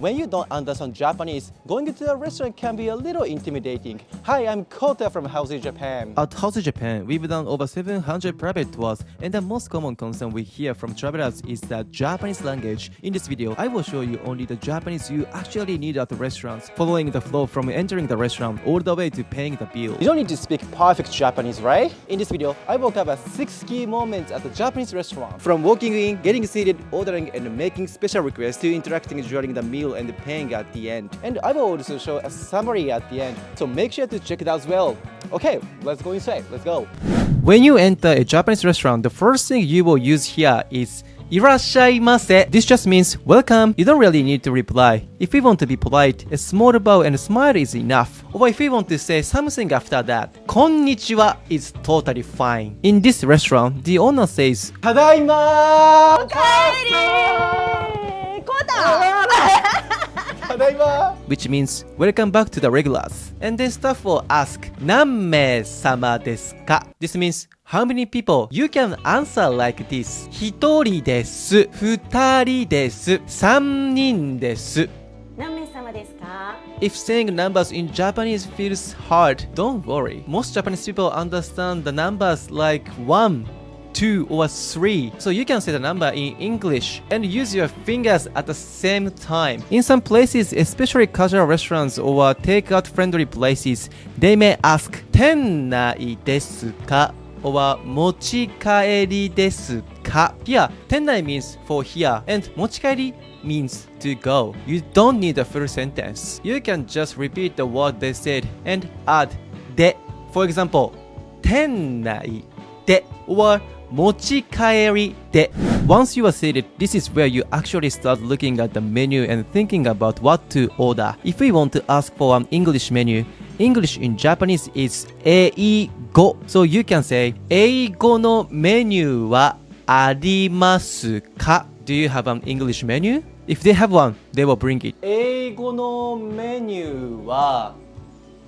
When you don't understand Japanese, going to a restaurant can be a little intimidating. Hi, I'm Kota from Howzit Japan. At Howzit Japan, we've done over 700 private tours, and the most common concern we hear from travelers is the Japanese language. In this video, I will show you only the Japanese you actually need at the restaurants, following the flow from entering the restaurant all the way to paying the bill. You don't need to speak perfect Japanese, right? In this video, I will cover 6 key moments at the Japanese restaurant. From walking in, getting seated, ordering, and making special requests to interacting during the meal and paying at the end. And I will also show a summary at the end, so make sure to check it out as well. Okay, let's go inside. Let's go. When you enter a Japanese restaurant, the first thing you will use here is "Irashaimase." This just means welcome. You don't really need to reply. If we want to be polite, a small bow and a smile is enough. Or if we want to say something after that, "Konnichiwa" is totally fine. In this restaurant, the owner says Tadaima! which means welcome back to the regulars. And then staff will ask, "Nanmei sama desu ka?" This means how many people? You can answer like this: 1人です、2人です、3人です。何名様ですか? If saying numbers in Japanese feels hard, don't worry. Most Japanese people understand the numbers like 1, 2 or 3, so you can say the number in English and use your fingers at the same time. In some places, especially casual restaurants or takeout friendly places, they may ask 店内ですか or 持ち帰りですか. Here, 店内 means for here and 持ち帰り means to go. You don't need a full sentence. You can just repeat the word they said and add で. For example, 店内で or 持ち帰りで. Once you are seated, this is where you actually start looking at the menu and thinking about what to order. If we want to ask for an English menu, English in Japanese is 英語. So you can say 英語のメニューはありますか? Do you have an English menu? If they have one, they will bring it. 英語のメニューは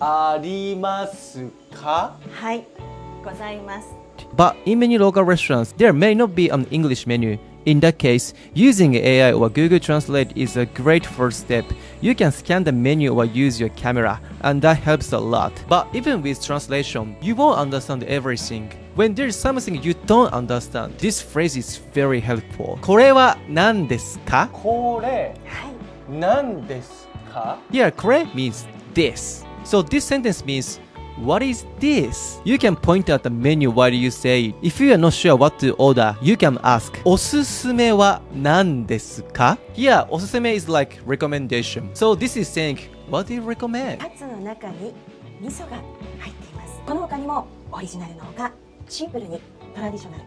ありますか? はい、ございます。 But in many local restaurants, there may not be an English menu. In that case, using AI or Google Translate is a great first step. You can scan the menu or use your camera, and that helps a lot. But even with translation, you won't understand everything. When there is something you don't understand, this phrase is very helpful. これは何ですか? これはい、何ですか? Yeah, これ means this. So this sentence means, what is this? You can point at the menu while you say it. If you are not sure what to order, you can ask, おすすめは何ですか? Here, おすすめ is like recommendation. So this is saying, what do you recommend? カツの中に味噌が入っています。この他にもオリジナルのほか、シンプルにトラディショナル、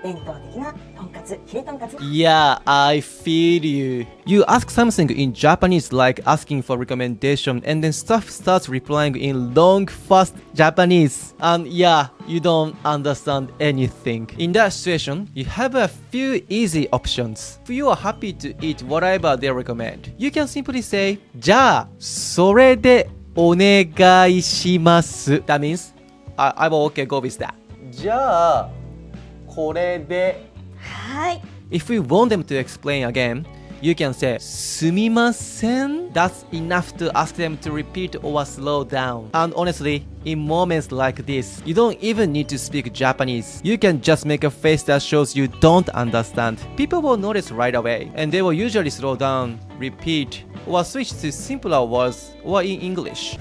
伝統的なとんかつ、ヒレとんかつ。 Yeah, I feel you. You ask something in Japanese like asking for recommendation, and then staff starts replying in long, fast Japanese. And yeah, you don't understand anything. In that situation, you have a few easy options. If you are happy to eat whatever they recommend, you can simply say, じゃあ、それでお願いします. That means, I will okay go with that. じゃあこれで。はい。 If we want them to explain again, you can say すみません. That's enough to ask them to repeat or slow down. And honestly, in moments like this, you don't even need to speak Japanese. You can just make a face that shows you don't understand. People will notice right away, and they will usually slow down, repeat, or switch to simpler words or in English.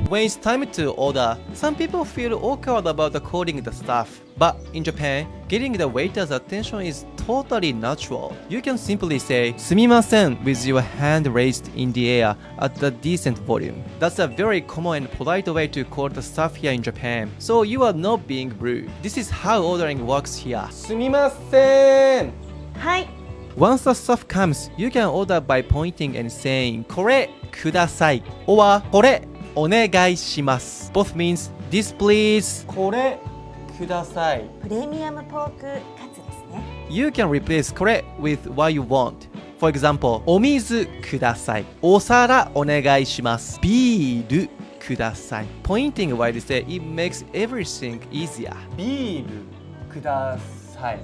When it's time to order, some people feel awkward about calling the staff. But in Japan, getting the waiter's attention is totally natural. You can simply say すみません with your hand raised in the air at a decent volume. That's a very common and polite way to call the staff here in Japan. So you are not being rude. This is how ordering works here. すみません。はい。 Once the staff comes, you can order by pointing and saying これください or これお願いします. Both means this please. これください。プレミアムポークカツですね。 You can replace これ with what you want. For example, お水ください。お皿お願いします。ビールください。Pointing while you say it makes everything easier. ビールください。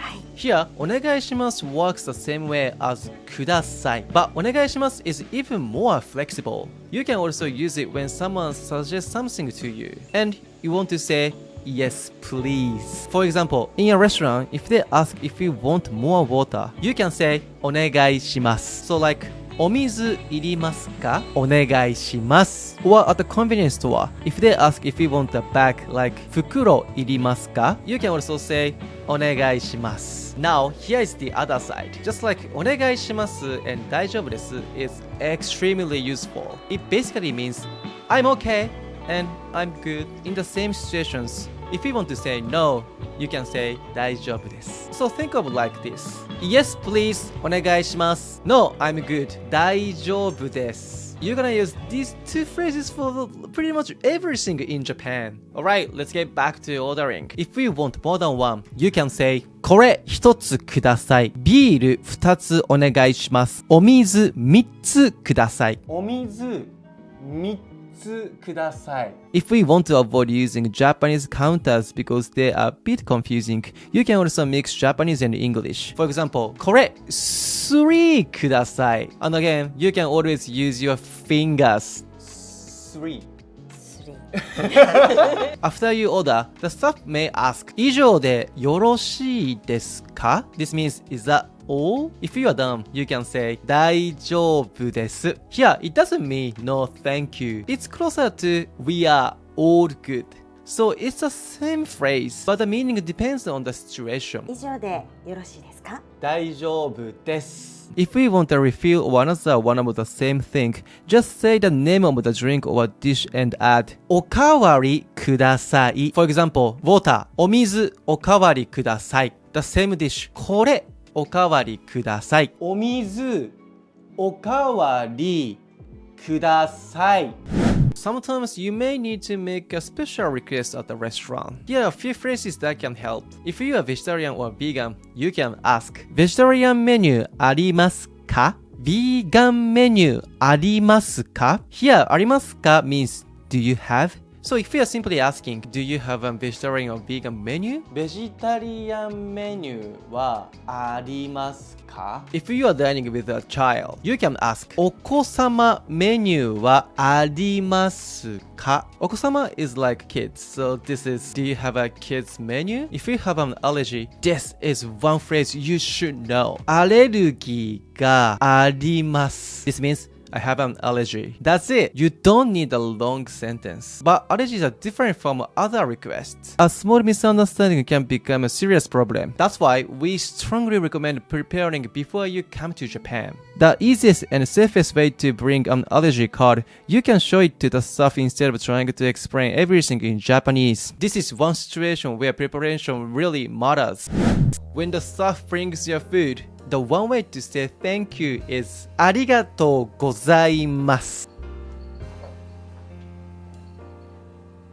はい。 Here, お願いします works the same way as ください. But お願いします is even more flexible. You can also use it when someone suggests something to you, and you want to say yes, please. For example, in a restaurant, if they ask if you want more water, you can say お願いします. So like お水いりますか? お願いします. Or at the convenience store, if they ask if you want a bag like 袋いりますか? You can also say お願いします. Now, here is the other side. Just like お願いします and 大丈夫です is extremely useful. It basically means I'm okay and I'm good. In the same situations, if you want to say no, you can say 大丈夫です. So think of like this. Yes, please. お願いします. No, I'm good. 大丈夫です. You're gonna use these two phrases for pretty much everything in Japan. Alright, let's get back to ordering. If you want more than one, you can say これ一つください。ビール二つお願いします。お水三つください。お水三つください。 If we want to avoid using Japanese counters because they are a bit confusing, you can also mix Japanese and English. For example, これ3ください. And again, you can always use your fingers. 3 After you order, the staff may ask, 以上でよろしいですか? This means, is that all? If you are done, you can say 大丈夫です. Here, it doesn't mean no thank you. It's closer to we are all good. So it's the same phrase, but the meaning depends on the situation. 以上でよろしいですか？大丈夫です。 If we want a refill or another one of the same thing, just say the name of the drink or dish and add おかわりください. For example, water お水おかわりください. The same dish これおかわりください。お水おかわりください。 Sometimes you may need to make a special request at the restaurant. Here are a few phrases that can help. If you are vegetarian or vegan, you can ask Vegetarian menu ありますか? Vegan menu ありますか? Here ありますか means do you have? So if you are simply asking, do you have a vegetarian or vegan menu? ベジタリアンメニューはありますか? If you are dining with a child, you can ask お子様メニューはありますか? お子様 is like kids, so this is do you have a kids menu? If you have an allergy, this is one phrase you should know. アレルギーがあります. This means I have an allergy. That's it. You don't need a long sentence. But allergies are different from other requests. A small misunderstanding can become a serious problem. That's why we strongly recommend preparing before you come to Japan. The easiest and safest way to bring an allergy card, you can show it to the staff instead of trying to explain everything in Japanese. This is one situation where preparation really matters. When the staff brings your food, the one way to say thank you is ありがとうございます。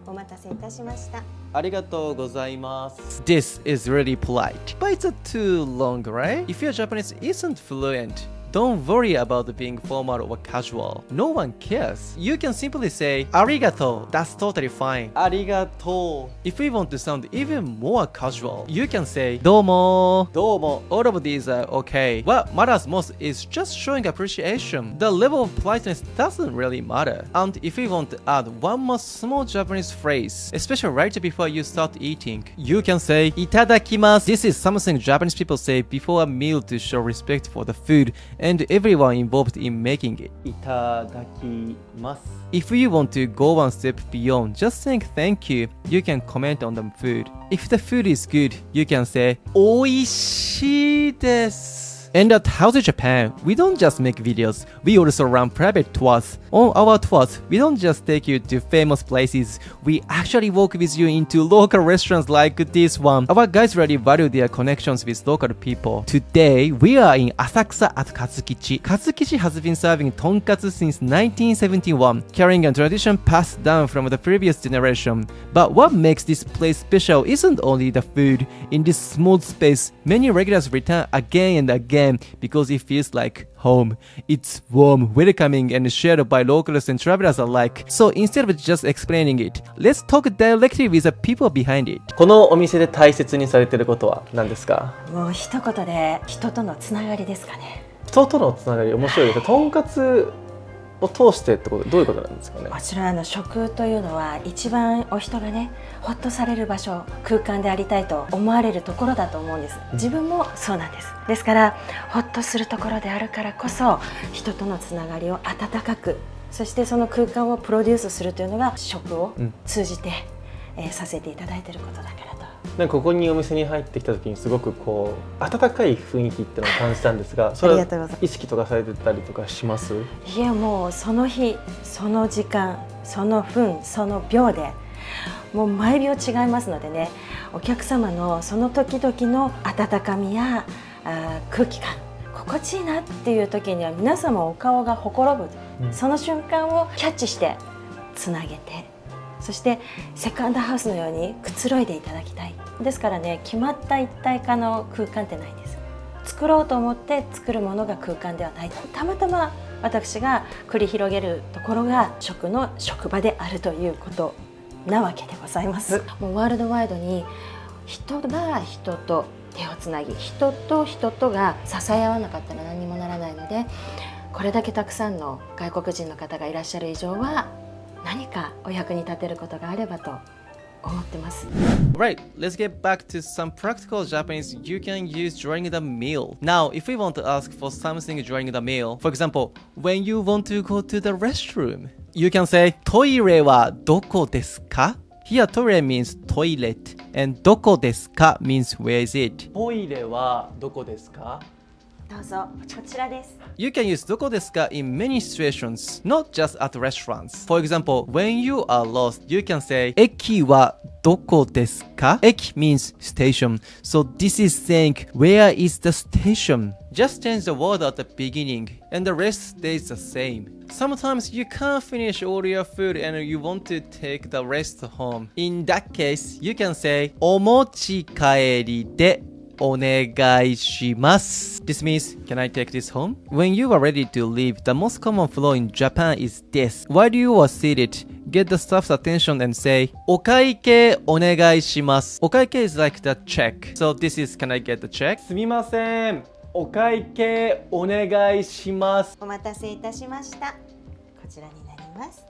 お待たせいたしました。ありがとうございます。 This is really polite, but it's too long, right? If your Japanese isn't fluent, don't worry about being formal or casual. No one cares. You can simply say ありがとう. That's totally fine. ありがと If we want to sound even more casual, you can say どうも. う。どうも。 All of these are okay. What matters most is just showing appreciation. The level of politeness doesn't really matter. And if you want to add one more small Japanese phrase, especially right before you start eating, you can say いただきます. This is something Japanese people say before a meal to show respect for the food and everyone involved in making it. いただきます。 If you want to go one step beyond just saying thank you, you can comment on the food. If the food is good, you can say おいしいです. And at Howzit Japan, we don't just make videos, we also run private tours. On our tours, we don't just take you to famous places, we actually walk with you into local restaurants like this one. Our guides really value their connections with local people. Today, we are in Asakusa at KATSUKITCHI. KATSUKITCHI has been serving tonkatsu since 1971, carrying a tradition passed down from the previous generation. But what makes this place special isn't only the food. In this small space, many regulars return again and again again because it feels like home. It's warm, welcoming, and shared by locals and travelers alike. So instead of just explaining it, let's talk directly with the people behind it. このお店で大切にされていることは何ですか？もう一言で人とのつながりですかね。人とのつながり面白いですね。とんかつを通してってこと、どういうことなんですかね？もちろん食というのは一番お人がねほっとされる場所、空間でありたいと思われるところだと思うんです。自分もそうなんです。ですからほっとするところであるからこそ人とのつながりを温かく、そしてその空間をプロデュースするというのが食を通じて、させていただいていることだからと。なんかここにお店に入ってきた時にすごくこう温かい雰囲気っていうのを感じたんですが、それは意識とかされてたりとかします？いやもうその日その時間その分その秒でもう毎秒違いますのでね、お客様のその時々の温かみや空気感心地いいなっていう時には皆様お顔がほころぶ、その瞬間をキャッチしてつなげて、そしてセカンドハウスのようにくつろいでいただきたい。ですからね、決まった一体化の空間ってないんです。作ろうと思って作るものが空間ではない。たまたま私が繰り広げるところが食の職場であるということなわけでございます。もうワールドワイドに人が人と手をつなぎ、人と人とが支え合わなかったら何にもならないので、これだけたくさんの外国人の方がいらっしゃる以上は何かお役に立てることがあればと思ってます。 Right, let's get back to some practical Japanese you can use during the meal. Now, if we want to ask for something during the meal, for example, when you want to go to the restroom, you can say トイレはどこですか? Here, トイレ means toilet, and どこですか means where is it? トイレはどこですか？どうぞ、こちらです。 You can use どこですか in many situations, not just at restaurants. For example, when you are lost, you can say 駅はどこですか? 駅 means station, so this is saying where is the station? Just change the word at the beginning, and the rest stays the same. Sometimes you can't finish all your food and you want to take the rest home. In that case, you can say お持ち帰りでお願いします. This means, can I take this home? When you are ready to leave, the most common flow in Japan is this. While you are seated, get the staff's attention and say, お会計お願いします. お会計 is like the check. So this is, can I get the check? すみません、お会計お願いします。お待たせいたしました。こちらになります。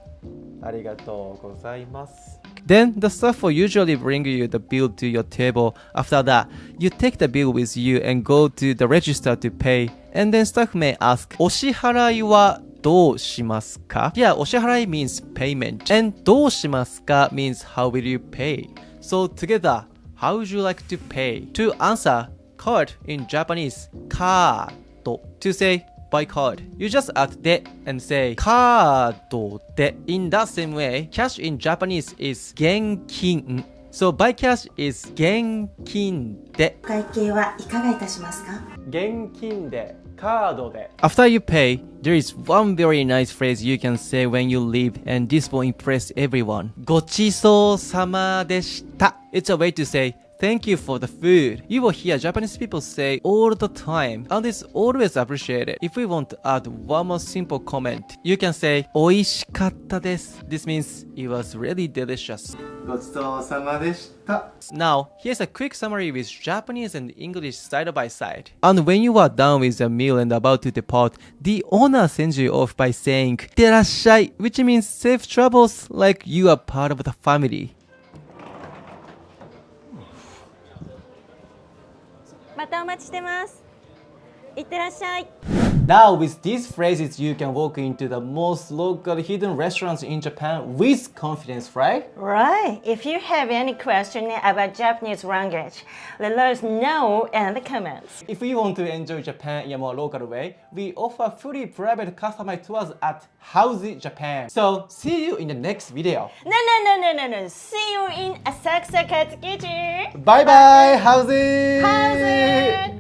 ありがとうございます。Then the staff will usually bring you the bill to your table. After that, you take the bill with you and go to the register to pay. And then staff may ask, お支払いはどうしますか? Yeah, お支払い means payment. And どうしますか means how will you pay? So together, how would you like to pay? To answer, card in Japanese, カード. To say, by card, you just add で and say カードで. In that same way, cash in Japanese is 現金. So by cash is 現金で. お会計はいかがいたしますか？現金で、カードで。 After you pay, there is one very nice phrase you can say when you leave, and this will impress everyone. ごちそうさまでした. It's a way to say thank you for the food. You will hear Japanese people say all the time, and it's always appreciated. If we want to add one more simple comment, you can say おいしかったです. This means it was really delicious. ごちそうさまでした。 Now, here's a quick summary with Japanese and English side by side. And when you are done with the meal and about to depart, the owner sends you off by saying いってらっしゃい, which means safe travels, like you are part of the family. またお待ちしてます。いってらっしゃい。 Now with these phrases, you can walk into the most local hidden restaurants in Japan with confidence, right? Right. If you have any question about Japanese language, let us know in the comments. If you want to enjoy Japan in a more local way, we offer free private customized tours at Howzit Japan. So see you in the next video. No. See you in Asakusa KATSUKITCHI. Bye bye, Howzit! Howzit!